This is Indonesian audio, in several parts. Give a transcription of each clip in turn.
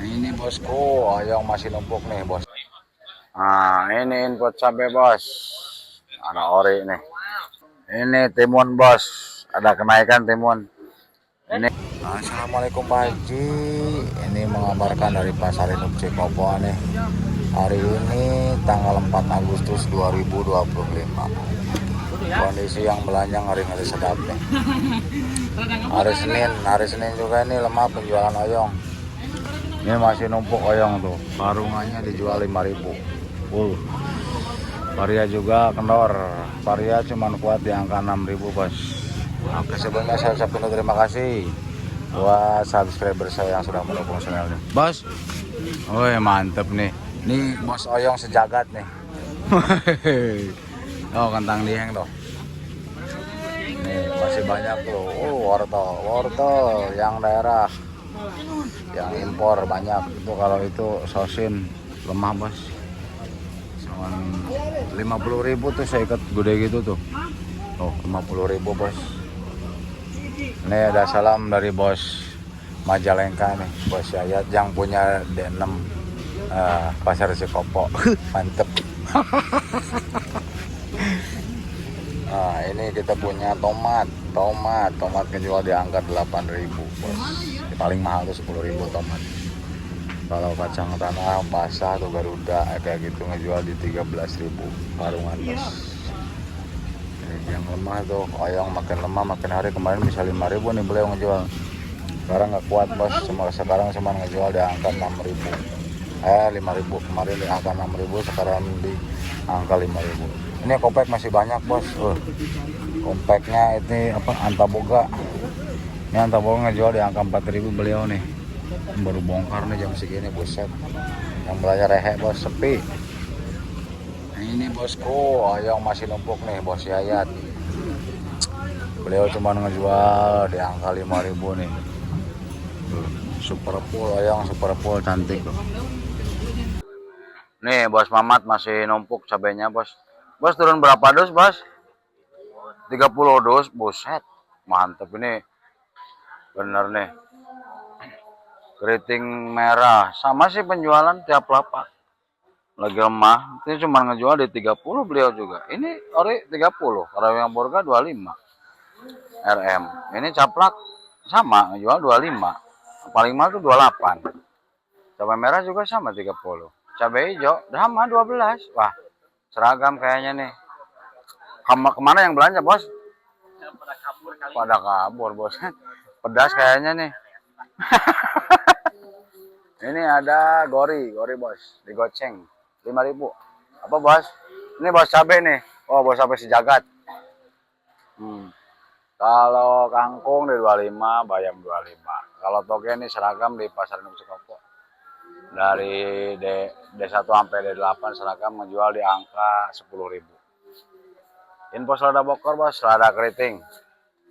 Ini bosku, ayam masih numpuk nih bos. Nah, ini input cabe bos. Ada ori nih. Ini timun bos. Ada kenaikan timun. Ini. Assalamualaikum Pak Haji. Ini mengabarkan dari Pasar Induk Cikopo nih. Hari ini tanggal 4 Agustus 2025. Kondisi yang belanjang ngeri-ngeri sedap nih. Hari Senin juga ini lemah penjualan oyong. Ini masih numpuk oyong tuh. Karungannya dijual 5.000. Varia juga kendor. Varia cuman kuat di angka 6.000 bos. Oke, sebelumnya saya ucapkan terima kasih buat subscriber saya yang sudah mendukung channelnya. Bos, woi mantep nih. Ini bos oyong sejagat nih. Oh, kentang diheng tuh. Nih masih banyak tuh. Wortel yang daerah, yang impor banyak. Itu kalau itu sosin lemah bos. 50.000 tuh saya ikat gede gitu tuh. Oh, 50.000 bos. Ini ada salam dari bos Majalengka nih, bos Yayat yang punya D6 Pasar Cikopo. Mantep. Nah, ini kita punya tomat kejual di angka 8.000 bos. Paling mahal tuh 10.000 tomat. Kalau kacang tanah basah atau Garuda kayak gitu ngejual di 13.000 karungan bos. Yang lemah tuh oyong makin lemah makin hari, kemarin bisa 5.000 nih beliau ngejual. Sekarang nggak kuat bos, sekarang cuma ngejual di angka 6.000. 5.000 kemarin di angka 6.000, sekarang di angka 5.000. Ini kopek masih banyak bos. Kompeknya ini apa, Antaboga. Ini Antaboga ngejual di angka 4.000 beliau nih. Baru bongkar nih jam segini, buset. Yang belajar rehe bos, sepi. Ini bosku, oyong masih numpuk nih bos Yayat. Beliau cuma ngejual di angka 5.000 nih. Super full oyong, super full cantik tuh. Nih bos Mamat masih numpuk cabenya bos. Bos turun berapa dus bos? 30 dus, buset. Mantep ini. Bener nih. Keriting merah, sama sih penjualan tiap lapak. Lagi lemah, ini cuma ngejual di 30 beliau juga. Ini ori 30, kalau yang burga 25 RM. Ini caplak sama ngejual 25. Paling mahal tuh 28. Cabai merah juga sama 30. Cabai hijau sama 12. Wah, seragam kayaknya nih. Kemana yang belanja bos? Pada kabur bos. Pedas kayaknya nih. Ini ada gori bos, digoceng 5.000. Apa bos? Ini bos cabe nih. Oh, bos cabe sejagat. Kalau kangkung di 25, bayam 25. Kalau toge ini seragam di Pasar Induk Cikopo. Dari D1 sampai D8 seragam menjual di angka 10.000. Info selada bokor bos, selada keriting.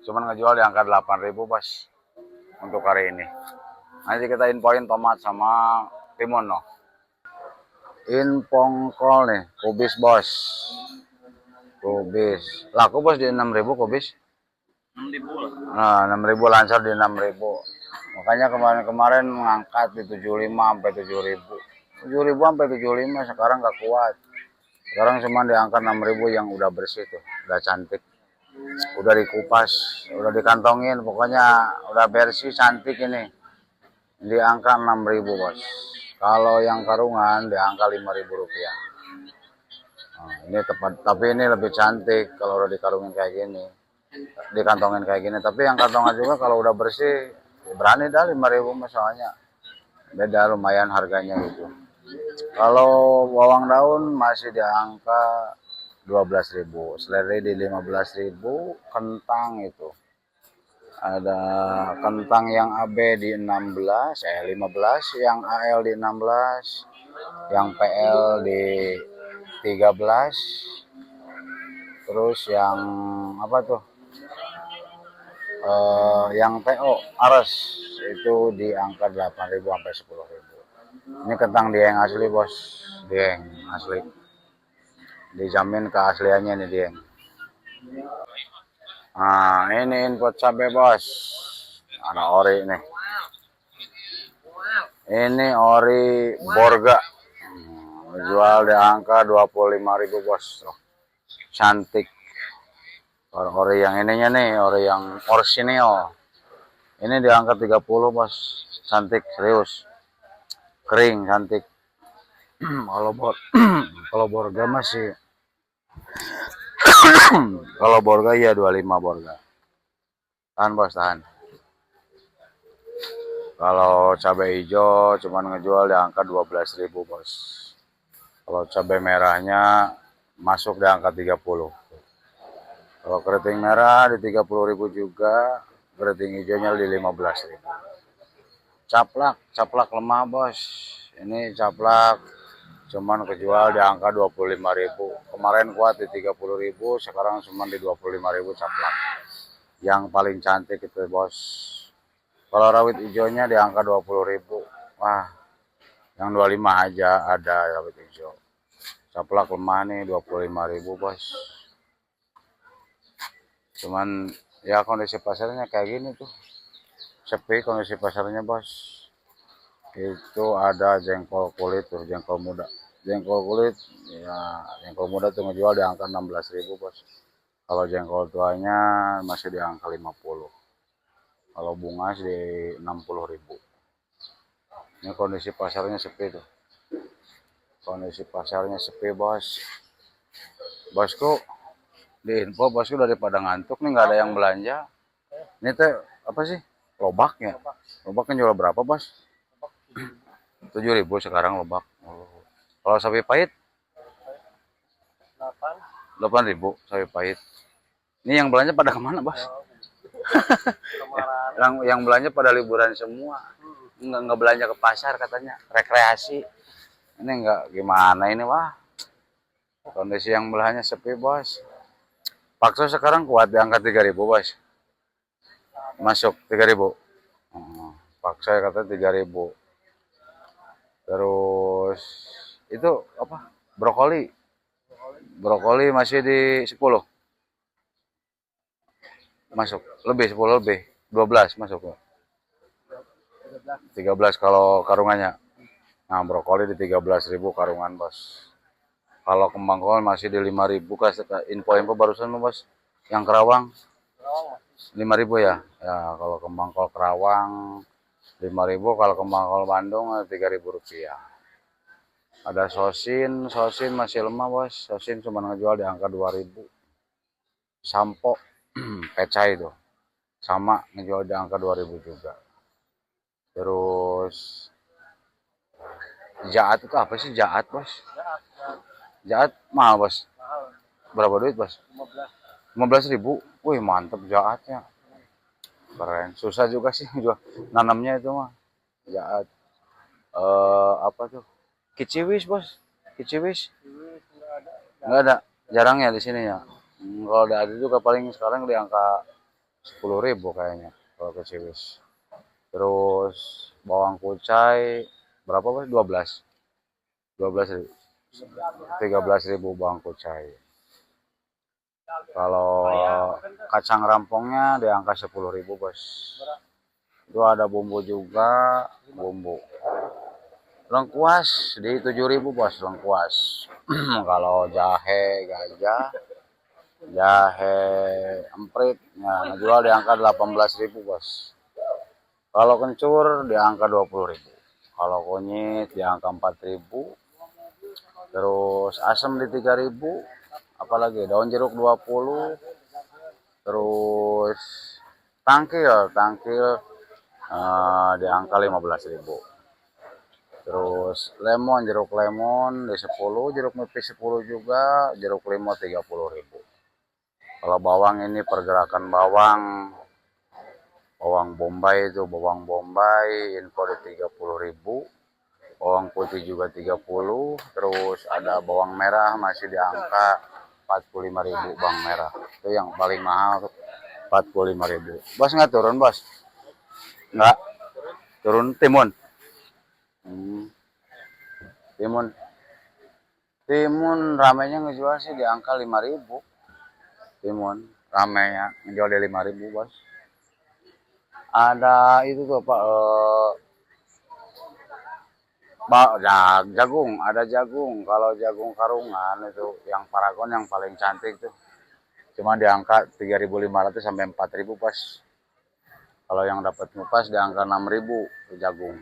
Cuman ngejual di angka 8.000 bos. Untuk hari ini. Nanti kita infoin tomat sama timun no. Infongkol nih, kubis bos. Kubis. Laku bos di 6.000 kubis. 6.000. Nah, 6.000 lancar di 6.000. Makanya kemarin mengangkat di 75 sampai 7.000. 7.000 sampai 75 sekarang nggak kuat. Sekarang cuma di angka 6.000 yang udah bersih tuh, udah cantik. Udah dikupas, udah dikantongin, pokoknya udah bersih cantik ini. Di angka 6.000 bos. Kalau yang karungan di angka 5.000 rupiah. Nah, ini tepat, tapi ini lebih cantik kalau udah dikarungin kayak gini, dikantongin kayak gini. Tapi yang kantongan juga kalau udah bersih berani dah 5.000 masalahnya. Beda lumayan harganya gitu. Kalau bawang daun masih di angka 12.000, seledri di 15.000, kentang itu ada kentang yang AB di 15, 15, yang AL di 16, yang PL di 13, terus yang apa tuh, yang TO Ares itu di angka 8.000 sampai 10.000. Ini kentang dieng asli bos, dieng asli, dijamin keasliannya nih dieng. Nah, ini info cabai bos. Ada ori nih. Ini ori Borga. Jual di angka 25.000 bos. Cantik. Ori yang ininya nih, ori yang Orsineo. Ini di angka 30 bos. Cantik, serius. Kering, cantik. Kalau Borga masih kalau Borga iya 25 Borga. Tahan bos, tahan. Kalau cabai hijau cuman ngejual di angka 12.000 bos. Kalau cabai merahnya masuk di angka 30. Kalau keriting merah di 30.000 juga, keriting hijaunya di 15.000. Caplak lemah bos. Ini caplak cuman kejual di angka 25.000. Kemarin kuat di 30.000, sekarang cuma di 25.000 caplak. Yang paling cantik itu bos. Kalau rawit hijaunya di angka 20.000. Wah, yang 25 aja ada rawit hijau. Caplak lemah nih 25.000 bos. Cuman ya kondisi pasarnya kayak gini tuh. Sepi kondisi pasarnya bos. Itu ada jengkol kulit tuh, jengkol muda. Jengkol kulit ya, jengkol muda tuh ngejual di angka 16.000 bos. Kalau jengkol tuanya masih di angka 50. Kalau bunga di 60.000. Ini kondisi pasarnya sepi tuh. Kondisi pasarnya sepi bos. Bosku di info bosku daripada ngantuk nih, nggak ada yang belanja. Ini teh apa sih? Lobak ya? Lobak kan jual berapa bos? 7.000 sekarang lobak. Oh. Kalau sapi pahit? 8.000 sapi pahit. Ini yang belanja pada kemana bos? yang belanja pada liburan semua. Nggak belanja ke pasar katanya. Rekreasi. Ini nggak gimana ini wah. Kondisi yang belahnya sepi bos. Pakso sekarang kuat di angka 3.000 bos. Masuk 3.000. Pakso ya kata 3.000. Terus itu apa? Brokoli. Brokoli masih di 10. Masuk. Lebih 10 lebih. 12 masuk. 13 kalau karungannya. Nah, brokoli di 13.000 karungan, Bos. Kalau kembang kol masih di 5.000, kasih info-info barusan bos. Yang Kerawang 5.000 ya. Ya, kalau kembang kol Kerawang 5.000, kalau kembang kol Bandung 3.000 rupiah. Ada sosin masih lemah bos. Sosin cuma ngejual di angka 2.000. Sampo pecah itu sama ngejual di angka 2.000 juga. Terus jaat itu apa sih jaat bos? Jaat mahal bos. Berapa duit bos? 15.000. Wih mantep jaatnya. Keren. Susah juga sih jual nanamnya itu mah. Jaat. Apa tuh? Kiciwis bos. Kiciwis. Nggak ada. Jarang ya di sini ya. Kalau ada juga paling sekarang di angka 10.000 kayaknya kalau kiciwis. Terus bawang kucai berapa bos? 12. 12.000. 13.000 bawang kucai. Kalau kacang rampongnya di angka 10.000 bos. Itu ada bumbu juga, bumbu. Lengkuas di 7.000 bos, lengkuas. Kalau jahe gajah, jahe emprit, ya jual di angka 18.000 bos. Kalau kencur di angka 20.000. Kalau kunyit di angka 4.000. Terus asam di 3.000. Apalagi daun jeruk 20. Terus tangkil di angka 15.000. Terus jeruk lemon di 10, jeruk nipis 10 juga, jeruk limau 30.000. Kalau bawang ini pergerakan bawang bombay itu, bawang bombay info di 30.000. Bawang putih juga 30, terus ada bawang merah masih di angka 45.000 bawang merah. Itu yang paling mahal tuh 45.000. Bos nggak turun bos? Nggak turun timun. Timun ramenya ngejual sih di angka 5.000. Timun ramenya ngejual di 5.000 bos. Ada itu tuh apa Jagung, ada jagung. Kalau jagung karungan itu yang Paragon yang paling cantik tuh. Cuma di angka 3.500 sampai 4.000 pas. Kalau yang dapat ngupas di angka 6.000 jagung.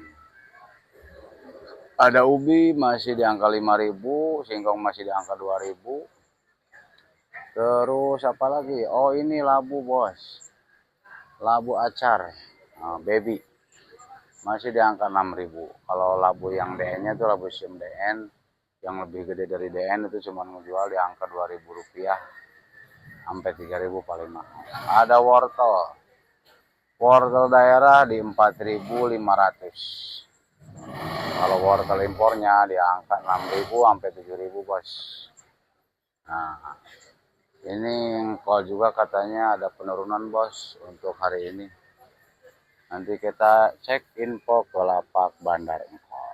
Ada ubi masih di angka 5.000, singkong masih di angka 2.000. Terus apa lagi? Oh ini labu bos. Labu acar. Nah, baby. Masih di angka 6.000. Kalau labu yang DN-nya itu labu siam DN. Yang lebih gede dari DN itu cuma menjual di angka 2.000 rupiah. Sampai 3.000 paling mahal. Ada wortel. Wortel daerah di 4.500. Kalau wortel impornya di angka 6.000 sampai 7.000 bos. Nah, ini engkol juga katanya ada penurunan bos untuk hari ini. Nanti kita cek info ke lapak bandar engkol.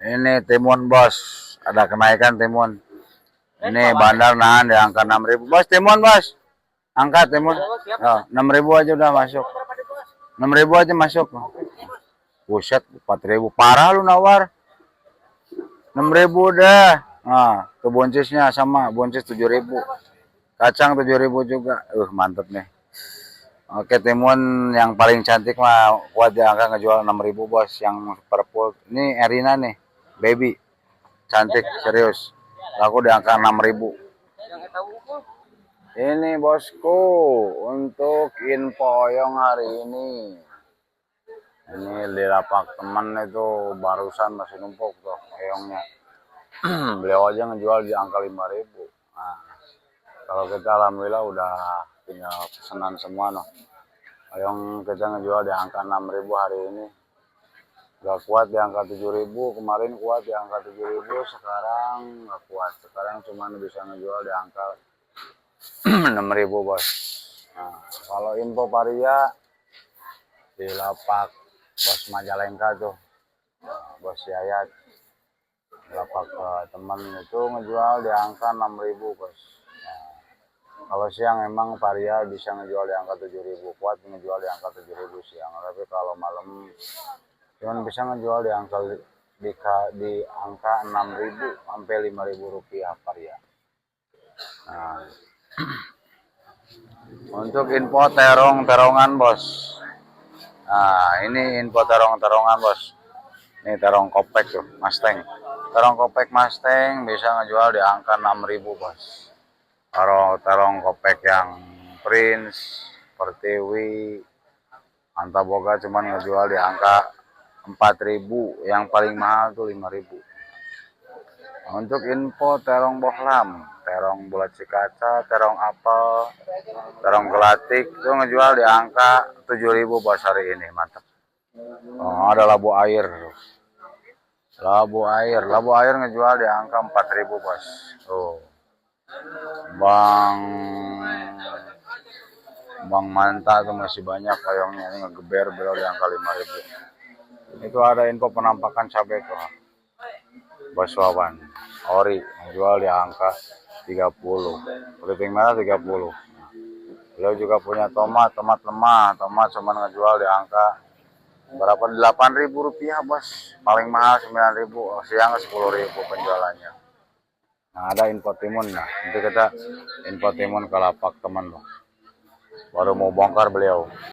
Ini timun bos, ada kenaikan timun. Ini bandar nahan di angka 6.000 bos. Timun bos, angkat timun. Oh, 6.000 aja udah masuk. 6.000 aja masuk. Buset, 4.000 parah lu nawar. 6.000 dah. Nah, tuh boncisnya sama, boncis 7.000. Kacang 7.000 juga. Mantep nih. Oke, timun yang paling cantik mah kuat di angka ngejual 6.000 bos. Yang purple. Ini Erina nih, baby. Cantik, serius. Laku di angka 6.000. Ini bosku, untuk info oyong hari ini. Ini di lapak teman itu barusan masih numpuk tuh oyongnya. Beliau aja ngejual di angka 5.000. Nah, kalau kita alhamdulillah udah tinggal pesanan semua noh. Oyong kita ngejual di angka 6.000 hari ini. Udah kuat di angka 7.000, kemarin kuat di angka 7.000, sekarang nggak kuat. Sekarang cuma bisa ngejual di angka 6.000 bos. Nah, kalau info varia di lapak bos Majalengka tuh, bos Yayat, lapak teman itu ngejual di angka 6.000 bos. Nah, kalau siang emang varia bisa ngejual di angka 7.000, kuat ngejual di angka 7.000 siang. Tapi kalau malam cuman bisa ngejual di angka 6.000 sampai 5.000 rupiah varia. Nah, untuk info terong-terongan bos. Nah, ini info terong-terongan bos. Ini terong kopek tuh, Mustang. Terong kopek Mustang bisa ngejual di angka 6.000 bos. Kalau terong kopek yang Prince, Pertiwi, Antaboga cuman ngejual di angka 4.000. Yang paling mahal tuh 5.000. Untuk info terong bohlam, terong bulat cikaca, terong apel, terong gelatik itu ngejual di angka 7.000 bos hari ini, mantap. Oh, ada labu air. Labu air ngejual di angka 4.000 bos. Tuh. Bang Manta tuh masih banyak oyongnya, ini ngegeber beliau di angka 5.000. Itu ada info penampakan cabai tuh. Bos Wawan, ori menjual di angka 30. Keriting merah 30. Beliau juga punya tomat lemah. Tomat cuma ngejual di angka berapa? 8.000 rupiah bos. Paling mahal 9.000. Siang 10.000 penjualannya. Nah, ada info timun. Nah, nanti kita info timun ke lapak teman loh. Baru mau bongkar beliau.